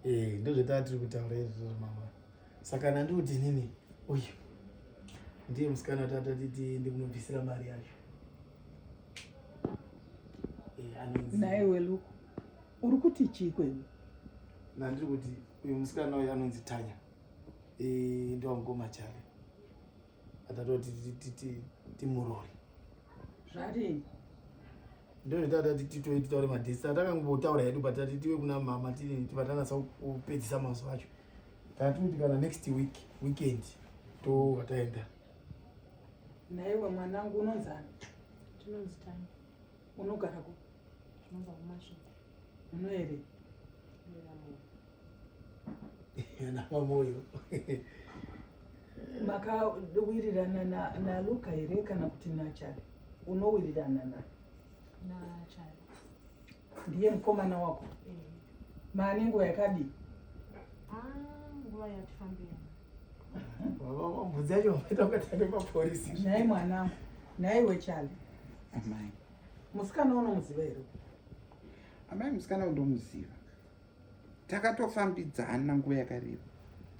Ndozvatava tiri kutaura izvozvo mama. Saka nandikuti nini uyu ndiye musikana watatati ndikunobvisira mari yacho. Naiwe Luku, uri kuti chii kwenu? Nandiri kuti uyu musikana uyu anonzi Tanya. Ndowangoma chale. Atatoti timurori. Zvadini? Ndozvatati titaure madhesi. Takangotaura hedu patati tive kuna mama patanasa kupedzisa mazuva acho. Tatikuti kana next weekend towataenda. Naiwe mwanangu unonzani? Tinonzi Tanya. Unogara ku? Tinobva kumasvingo. Uno here? Nakamoyo. Makawirirana na Luka here kana kuti nachari? Unowirirana na? Nachari. Ndiye mukomana wako? Mani nguva yakadii? Nguva yatifambira. Mbudzi yacho wamaita ukatande mapolisi. Nai mwanangu, naiwe Chale. Amai. Musikana unomuziva here? Amai musikana undomuziva. Takatofambidzana nguva yakareba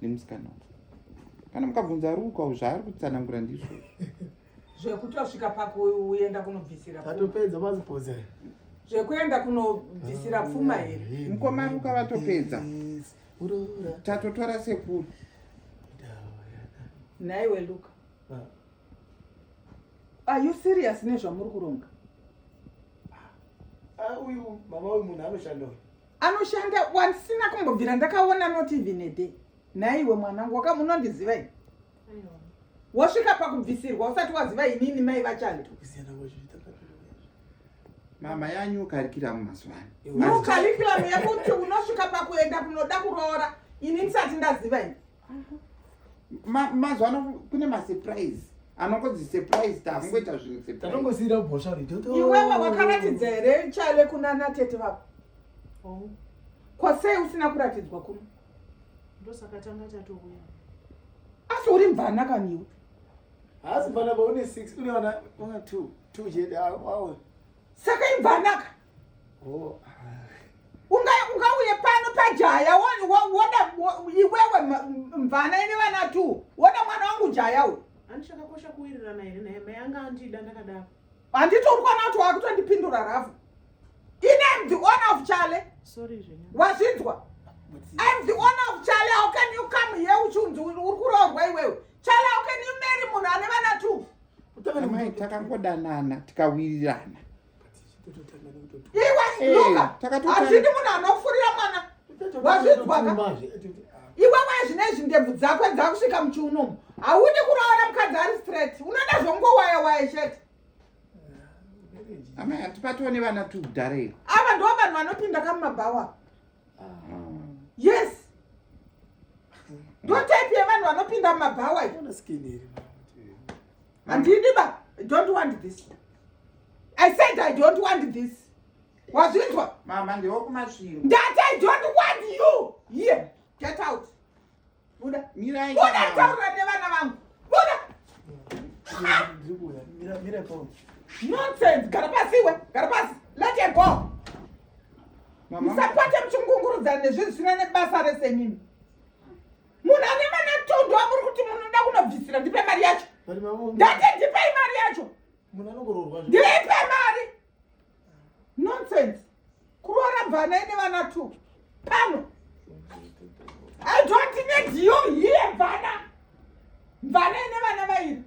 nemusikana uyu. Kana mukabvunza Luka zvaari kutsanangura ndizvo. Zvekutosvika pakuenda kunobvisira pfuma. Tatopedza mazipoza. Zvekuenda kunobvisira pfuma here? Mukoma Luka vatopedza. Tatotora sekuru. Naiwe Luka. Are you serious nezvamuri kuronga? Uyu mama uyu munhu anoshanda uyu. Anoshanda wasina kumbobvira ndakaona not even a day. Naiwe mwanangu wakamunondiziva ini? Wasvika pakubvisirwa usati waziva inini mai vachale. Mama yanyu ukarikira mumazuva ano. No curriculum yekuti unosvika pakuenda kunoda kuroora ini ndisati ndaziva ini. Mazuva ano kune masurprise. Anongodzi surprise takungoita zvinhu surprise. Tatongosira bhosha rito. Iwewe wakaratidza here Chale kuna natete vako? Kwasei usina kuratidzwa kuno? Ndosaka tanga tatouya. Asi uri mvana kaniwe? Asi mvana une 6 une wana 2 jedi awo. Saka imvanaka. Ungauye pano pajaya woda iwewe mvana ine vana 2. Woda mwana wangu jaya uyu. Andichakakosha kuwirirana here naye mai anga andida ndakadaro. Handitori kuona kuti wakutondipindura rafu. I'm the owner of Chale. Sorry zvenya. Wazvinzwa? I'm the owner of Chale. How can you come here uchunzi uri kuroorwa iwewe? Chale, how can you marry munhu ane vana 2? Amai takangodanana tikawirirana. Iwe Luka. Hazvidi munhu anofurira mwana. Wazvinzwa? Iwewe zvinezvi ndebvu dzako dzakusvika muchiuno umu. Haudi kuroora mukadzi ari straight. Unoda zvongowaya chete. Amai hatipatiwo nevana 2 kudhara. Ava ndo vanhu vanopinda kamumabhawa. Yes. Don't type yevanhu vanopinda mumabhawa. Handidi ba. I don't want this. I said I don't want this. Wazvinzwa? Mama ndiwo kumasvingo. Ndati I don't want you. Here. Get out. Buda. Mirai. Buda taura nevana vangu. Buda. Mira kwa. Nonsense. Garapasiwe. Garapasi. Let her go. Mama. Musapate mchungungurudzana nezvinhu zvisina nebasa rese nini. Munhu ane vana 2 ndowamuri kuti munoda kunobvisira ndipe mari yacho. Ndati ndipei mari yacho. Munhu anongororwa. Ndipe mari. Nonsense. Kuroora mvana ine vana 2. Pano. I don't need you here, Vana. Vana ine vana vairi.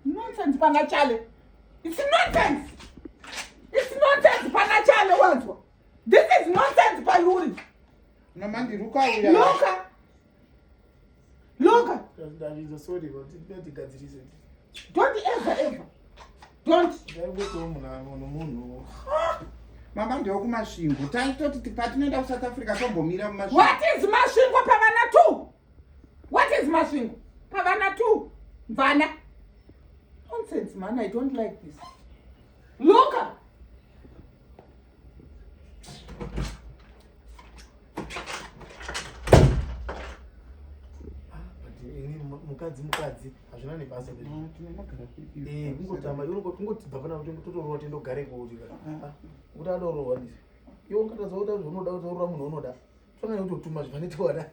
Nonsense pana Chale. It's nonsense. It's nonsense pana Chale wanzwa. This is nonsense payuri. Mama ndiruka uya. Luka. Luka. Ndavizo sorry but ndatigadzirise. Don't ever. Don't. Ndaigoto munhu. Mama ndiwo kumasvingo. Taitoti patinoenda kuSouth Africa tombomira mumasvingo. What is masvingo pavana 2? What is masvingo? Pavana 2. Vana. Nonsense man, I don't like this. Luka. Mukadzi hazvina nebasa kungotamba kungotibva pana kuti totorowa tindogare kuti adorowa ndizvo iwe ungatadza kuti unoda kuzorora munhu unoda Tuna kutotuma zvanetwa